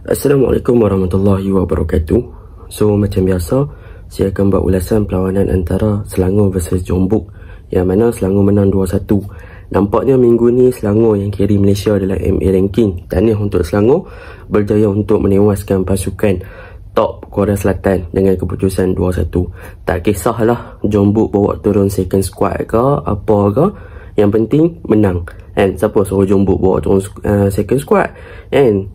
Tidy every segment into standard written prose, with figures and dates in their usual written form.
Assalamualaikum warahmatullahi wabarakatuh. So macam biasa, saya akan buat ulasan perlawanan antara Selangor versus Jeonbuk, yang mana Selangor menang 2-1. Nampaknya minggu ni Selangor yang carry Malaysia dalam MA ranking. Tahniah untuk Selangor berjaya untuk menewaskan pasukan top Korea Selatan dengan keputusan 2-1. Tak kisahlah Jeonbuk bawa turun second squad ke apa ke, yang penting menang. And siapa suruh Jeonbuk bawa turun second squad? And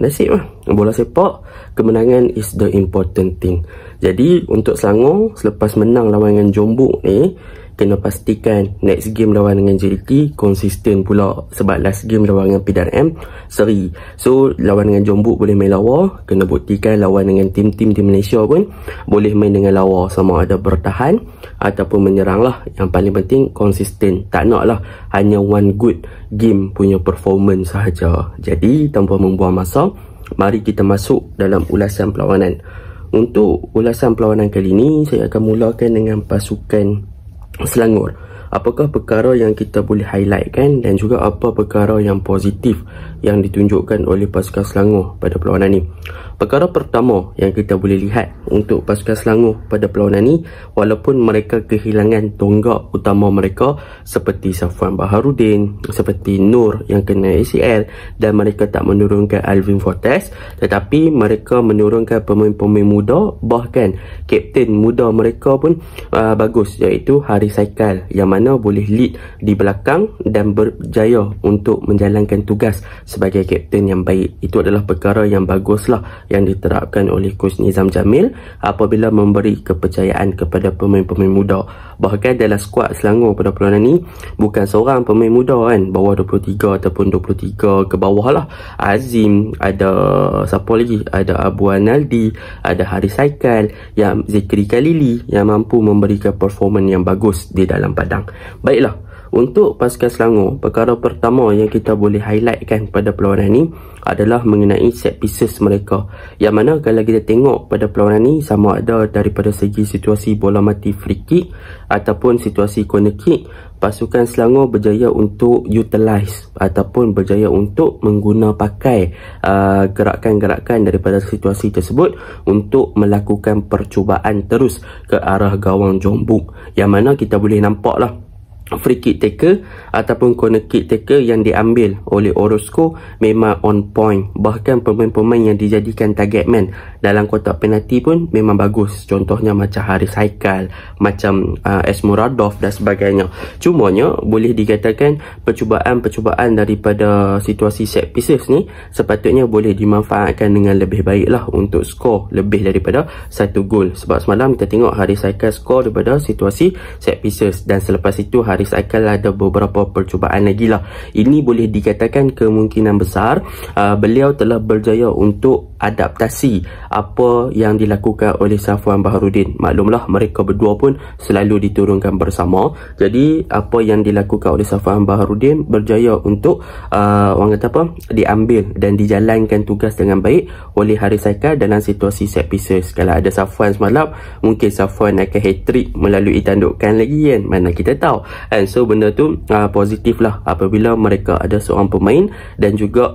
nasib lah. Bola sepak, kemenangan is the important thing. Jadi untuk Selangor, selepas menang lawan dengan Jeonbuk ni, kena pastikan next game lawan dengan JT konsisten pula. Sebab last game lawan dengan PDRM seri. So lawan dengan Jeonbuk boleh main lawa, kena buktikan lawan dengan tim-tim di Malaysia pun boleh main dengan lawa, sama ada bertahan ataupun menyerang lah. Yang paling penting konsisten. Tak nak lah hanya one good game punya performance sahaja. Jadi tanpa membuang masa, mari kita masuk dalam ulasan perlawanan. Untuk ulasan perlawanan kali ini, saya akan mulakan dengan pasukan Selangor. Apakah perkara yang kita boleh highlightkan dan juga apa perkara yang positif yang ditunjukkan oleh pasukan Selangor pada perlawanan ini. Perkara pertama yang kita boleh lihat untuk pasukan Selangor pada perlawanan ini, walaupun mereka kehilangan tonggak utama mereka seperti Safwan Baharudin, seperti Nur yang kena ACL, dan mereka tak menurunkan Alvin Fortes, tetapi mereka menurunkan pemain-pemain muda. Bahkan kapten muda mereka pun bagus, iaitu Haris Haikal, yang mana boleh lead di belakang dan berjaya untuk menjalankan tugas sebagai kapten yang baik. Itu adalah perkara yang baguslah yang diterapkan oleh Coach Nizam Jamil apabila memberi kepercayaan kepada pemain-pemain muda. Bahkan dalam skuad Selangor pada perlawanan ni, bukan seorang pemain muda kan, bawah 23 ataupun 23 ke bawah lah. Azim, ada siapa lagi, ada Abu Analdi, ada Haris Haikal, yang Zikri Khalili yang mampu memberikan performan yang bagus di dalam padang. Baiklah, untuk pasukan Selangor, perkara pertama yang kita boleh highlightkan pada perlawanan ni adalah mengenai set pieces mereka. Yang mana kalau kita tengok pada perlawanan ni, sama ada daripada segi situasi bola mati free kick ataupun situasi corner kick, pasukan Selangor berjaya untuk utilize ataupun berjaya untuk mengguna pakai gerakan-gerakan daripada situasi tersebut untuk melakukan percubaan terus ke arah gawang Jeonbuk. Yang mana kita boleh nampak lah free kick taker ataupun corner kick taker yang diambil oleh Orozco memang on point. Bahkan pemain-pemain yang dijadikan target man dalam kotak penalti pun memang bagus. Contohnya macam Haris Haikal, macam Esmuradov dan sebagainya. Cumanya boleh dikatakan percubaan-percubaan daripada situasi set pieces ni sepatutnya boleh dimanfaatkan dengan lebih baik lah untuk skor lebih daripada 1 gol. Sebab semalam kita tengok Haris Haikal skor daripada situasi set pieces, dan selepas itu Haris Haikal ada beberapa percubaan lagi lah. Ini boleh dikatakan kemungkinan besar beliau telah berjaya untuk adaptasi apa yang dilakukan oleh Safwan Baharudin. Maklumlah mereka berdua pun selalu diturunkan bersama. Jadi apa yang dilakukan oleh Safwan Baharudin berjaya untuk orang kata apa, diambil dan dijalankan tugas dengan baik oleh Haris Haikal dalam situasi set pieces. Kalau ada Safwan semalam, mungkin Safwan akan hat-trick melalui tandukan lagi kan, mana kita tahu. And so benda tu positif lah apabila mereka ada seorang pemain dan juga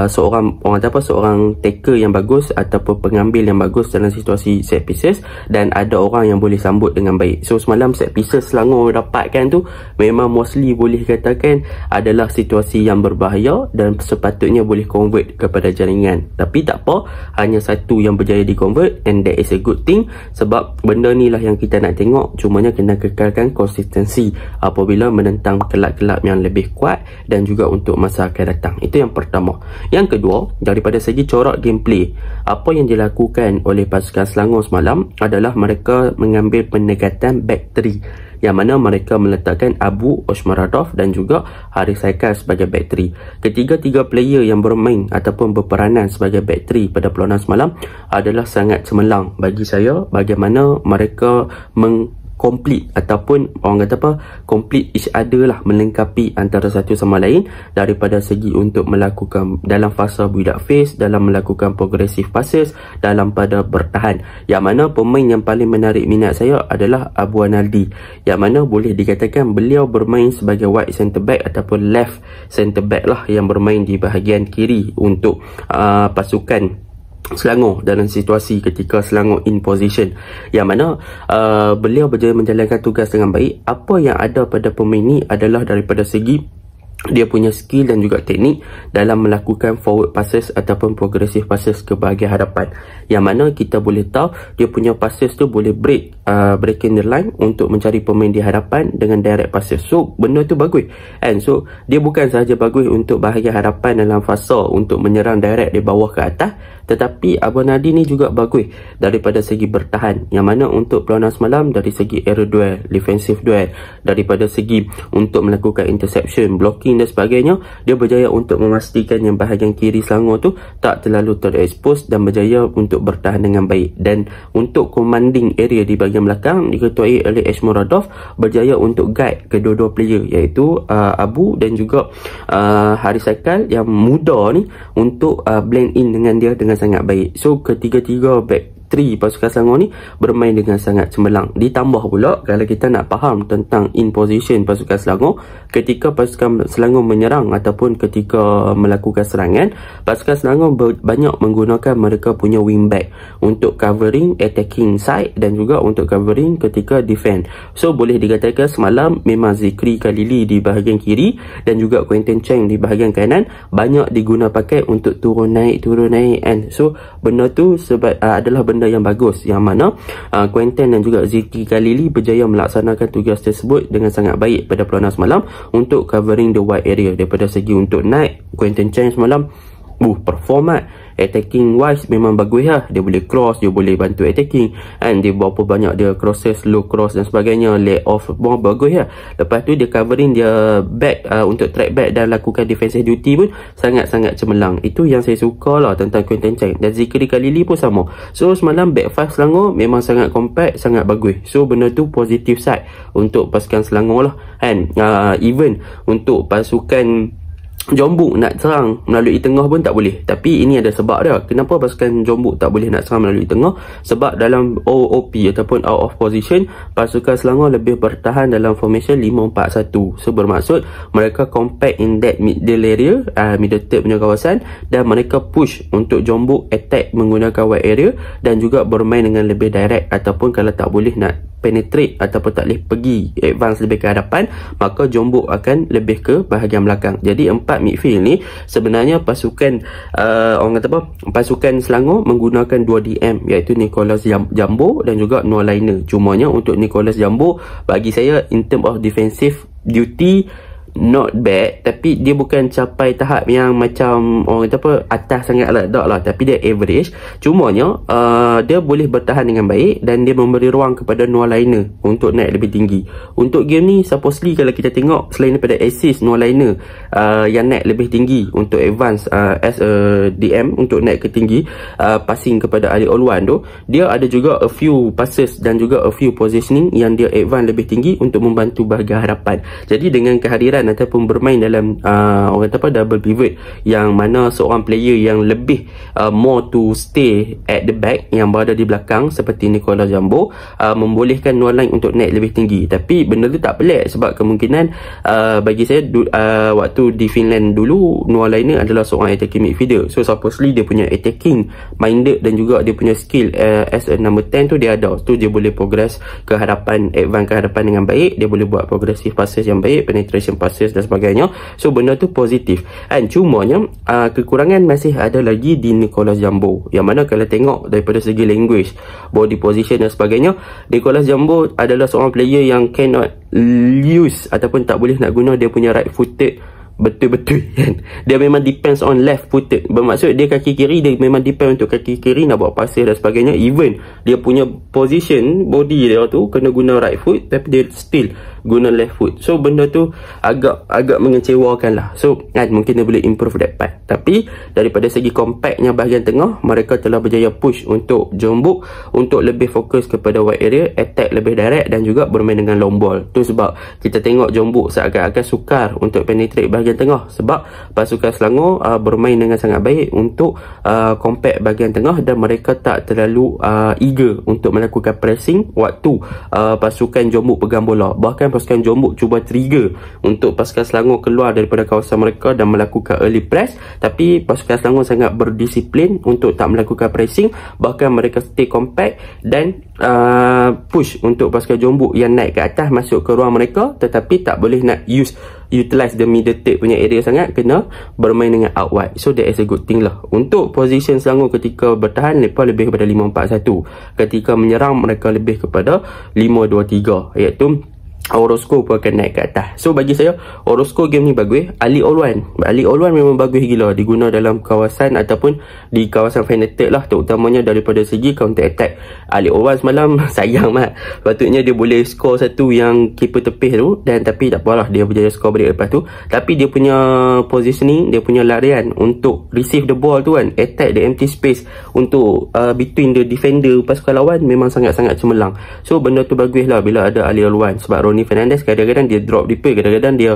seorang orang kata apa, seorang taker yang bagus ataupun pengambil yang bagus dalam situasi set pieces, dan ada orang yang boleh sambut dengan baik. So semalam set pieces Selangor dapatkan tu memang mostly boleh katakan adalah situasi yang berbahaya dan sepatutnya boleh convert kepada jaringan. Tapi tak apa, hanya satu yang berjaya di convert, and that is a good thing. Sebab benda ni lah yang kita nak tengok. Cumanya kena kekalkan konsistensi apabila menentang kelab-kelab yang lebih kuat dan juga untuk masa akan datang. Itu yang pertama. Yang kedua, daripada segi corak gameplay, apa yang dilakukan oleh pasukan Selangor semalam adalah mereka mengambil pendekatan back 3, yang mana mereka meletakkan Abu Osmaradov dan juga Haris Haikal sebagai back 3. Ketiga-tiga player yang bermain ataupun berperanan sebagai back 3 pada perlawanan semalam adalah sangat cemerlang bagi saya bagaimana mereka complete ataupun orang kata apa, complete each other lah, melengkapi antara satu sama lain daripada segi untuk melakukan dalam fasa build up phase, dalam melakukan progressive passes, dalam pada bertahan. Yang mana pemain yang paling menarik minat saya adalah Abu Analdi, yang mana boleh dikatakan beliau bermain sebagai wide centre back ataupun left centre back lah, yang bermain di bahagian kiri untuk pasukan Selangor dalam situasi ketika Selangor in position, yang mana beliau berjaya menjalankan tugas dengan baik. Apa yang ada pada pemain ni adalah daripada segi dia punya skill dan juga teknik dalam melakukan forward passes ataupun progressive passes ke bahagian hadapan, yang mana kita boleh tahu dia punya passes tu boleh breaking the line untuk mencari pemain di hadapan dengan direct passes. So benda tu bagus, and so dia bukan sahaja bagus untuk bahagian hadapan dalam fasa untuk menyerang direct dari bawah ke atas, tetapi Abu Nadi ni juga bagus daripada segi bertahan, yang mana untuk perlawanan semalam dari segi aerial duel, defensive duel, daripada segi untuk melakukan interception, blocking dan sebagainya, dia berjaya untuk memastikan yang bahagian kiri Selangor tu tak terlalu terekspos dan berjaya untuk bertahan dengan baik. Dan untuk commanding area di bahagian belakang diketuai oleh Eshmoradov, berjaya untuk guide kedua-dua player iaitu Abu dan juga Haris Aikal yang muda ni untuk blend in dengan dia dengan sangat baik. So ketiga-tiga back 3 pasukan Selangor ni bermain dengan sangat cemerlang. Ditambah pula kalau kita nak faham tentang in position pasukan Selangor, ketika pasukan Selangor menyerang ataupun ketika melakukan serangan, pasukan Selangor banyak menggunakan mereka punya wing back untuk covering attacking side dan juga untuk covering ketika defend. So boleh dikatakan semalam memang Zikri Khalili di bahagian kiri dan juga Quentin Cheng di bahagian kanan banyak diguna pakai untuk turun naik and so benda tu adalah benda yang bagus, yang mana Quentin dan juga Zikri Khalili berjaya melaksanakan tugas tersebut dengan sangat baik pada perlawanan semalam untuk covering the wide area. Daripada segi untuk naik, Quentin Cheng semalam perform attacking wise memang bagus lah. Dia boleh cross, dia boleh bantu attacking, and dia berapa banyak dia crosses, low cross dan sebagainya, lay off pun bagus lah. Lepas tu dia covering dia back untuk track back dan lakukan defensive duty pun sangat-sangat cemerlang. Itu yang saya suka lah tentang Quentin Cheng. Dan Zikri Khalili pun sama. So semalam back 5 Selangor memang sangat compact, sangat bagus. So benda tu positive side untuk pasukan Selangor lah, and even untuk pasukan Jombuk nak serang melalui tengah pun tak boleh. Tapi ini ada sebab dia. Kenapa pasukan Jombuk tak boleh nak serang melalui tengah? Sebab dalam OOP ataupun out of position, pasukan Selangor lebih bertahan dalam formation 5-4-1. So bermaksud mereka compact in that middle area, middle third punya kawasan, dan mereka push untuk Jombuk attack menggunakan wide area dan juga bermain dengan lebih direct, ataupun kalau tak boleh nak penetrate ataupun tak boleh pergi advance lebih ke hadapan, maka Jombuk akan lebih ke bahagian belakang. Jadi 4 midfield ni sebenarnya pasukan orang kata apa, pasukan Selangor menggunakan 2 DM iaitu Nicholas Jambo dan juga Noah Liner. Cumanya untuk Nicholas Jambo bagi saya in term of defensive duty not bad, tapi dia bukan capai tahap yang macam orang kata apa atas sangat lah, tak lah, tapi dia average. Cumanya dia boleh bertahan dengan baik dan dia memberi ruang kepada Noah Liner untuk naik lebih tinggi. Untuk game ni supposedly kalau kita tengok, selain daripada assist Noah Liner yang naik lebih tinggi untuk advance as a DM untuk naik ke tinggi, passing kepada Ali Olwan tu, dia ada juga a few passes dan juga a few positioning yang dia advance lebih tinggi untuk membantu bahagian hadapan. Jadi dengan kehadiran ataupun bermain dalam orang kata apa double pivot, yang mana seorang player yang lebih more to stay at the back yang berada di belakang seperti Nicholas Jambo, membolehkan Noah Line untuk naik lebih tinggi. Tapi benda tu tak pelik sebab kemungkinan bagi saya waktu di Finland dulu, Noah Line adalah seorang attacking midfielder. So supposedly dia punya attacking minded dan juga dia punya skill as a number 10 tu dia ada. Tu dia boleh progress ke hadapan, advance ke hadapan dengan baik. Dia boleh buat progressive passes yang baik, penetration passes dan sebagainya. So benda tu positif. And cumanya kekurangan masih ada lagi di Nicholas Jambo, yang mana kalau tengok daripada segi language, body position dan sebagainya, Nicholas Jambo adalah seorang player yang cannot use ataupun tak boleh nak guna dia punya right footed betul-betul kan. Dia memang depends on left footed. Bermaksud dia kaki kiri, dia memang depend untuk kaki kiri nak buat pasir dan sebagainya. Even dia punya position body dia tu kena guna right foot, tapi dia still guna left foot. So benda tu agak mengecewakan lah. So kan mungkin dia boleh improve that part. Tapi daripada segi compactnya bahagian tengah, mereka telah berjaya push untuk Jeonbuk untuk lebih fokus kepada wide area, attack lebih direct dan juga bermain dengan long ball. Tu sebab kita tengok Jeonbuk seakan-akan sukar untuk penetrate bahagian tengah, sebab pasukan Selangor bermain dengan sangat baik untuk compact bahagian tengah dan mereka tak terlalu eager untuk melakukan pressing waktu pasukan Jeonbuk pegang bola. Bahkan pasukan Jeonbuk cuba trigger untuk pasukan Selangor keluar daripada kawasan mereka dan melakukan early press, tapi pasukan Selangor sangat berdisiplin untuk tak melakukan pressing. Bahkan mereka stay compact dan push untuk pasukan Jeonbuk yang naik ke atas masuk ke ruang mereka, tetapi tak boleh nak utilize the middle third punya area sangat, kena bermain dengan out wide. So that is a good thing lah. Untuk position Selangor ketika bertahan, mereka lebih kepada 5-4-1. Ketika menyerang, mereka lebih kepada 5-2-3, iaitu Orozco pun akan naik ke atas. So bagi saya Orozco game ni bagus. Ali Olwan memang bagus gila diguna dalam kawasan ataupun di kawasan final third lah, terutamanya daripada segi counter attack. Ali Olwan semalam sayang mat, patutnya dia boleh score satu yang keeper tepis tu, dan tapi tak apalah, dia berjaya score balik lepas tu. Tapi dia punya positioning, dia punya larian untuk receive the ball tu kan, attack the empty space untuk between the defender pasukan lawan memang sangat-sangat cemerlang. So benda tu bagus lah bila ada Ali Olwan, sebab Ronnie Fernandez kadang-kadang dia drop deeper, kadang-kadang dia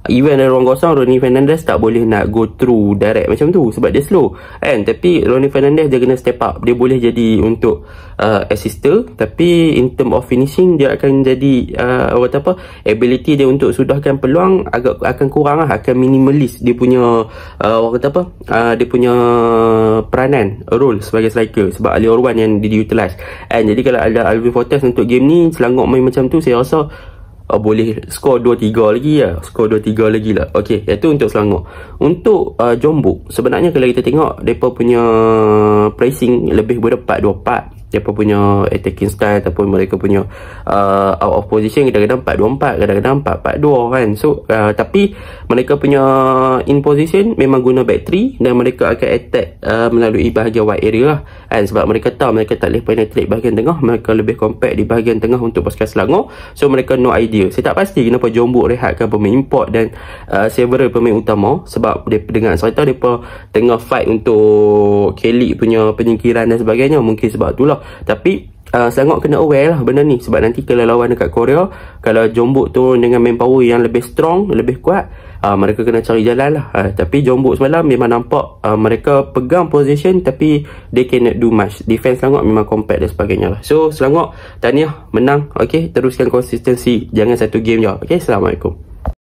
even ada ruang kosong, Ronnie Fernandez tak boleh nak go through direct macam tu sebab dia slow kan. Tapi Ronnie Fernandez dia kena step up, dia boleh jadi untuk assister, tapi in term of finishing dia akan jadi ability dia untuk sudahkan peluang agak akan kurang lah, akan minimalis dia punya dia punya peranan role sebagai striker, sebab Ali Orwan yang diutilize. And jadi kalau ada Alvin Fortes untuk game ni, Selangor main macam tu, saya rasa boleh skor 2-3 lagi lah. Skor 2-3 lagi lah. Okey, itu untuk Selangor. Untuk Jeonbuk, sebenarnya kalau kita tengok mereka punya pressing lebih ber 4-2-4. Mereka punya attacking style ataupun mereka punya out of position kadang-kadang 4-2-4, kadang-kadang 4-4-2 kan. So tapi mereka punya in position memang guna back 3 dan mereka akan attack melalui bahagian wide area lah kan, sebab mereka tahu mereka tak boleh penetrate bahagian tengah, mereka lebih compact di bahagian tengah untuk pasukan Selangor. So mereka no idea. Saya tak pasti kenapa Jeonbuk rehatkan pemain import dan several pemain utama, sebab dia dengan saya tahu mereka tengah fight untuk K-League punya penyingkiran dan sebagainya, mungkin sebab itulah. Tapi Selangor kena aware lah benda ni, sebab nanti kalau lawan dekat Korea, kalau Jeonbuk tu dengan manpower yang lebih strong, lebih kuat, mereka kena cari jalan lah. Tapi Jeonbuk semalam memang nampak mereka pegang position tapi they cannot do much. Defense Selangor memang compact dan sebagainya lah. So Selangor tahniah menang. Okay, teruskan konsistensi, jangan satu game je. Okay, Assalamualaikum.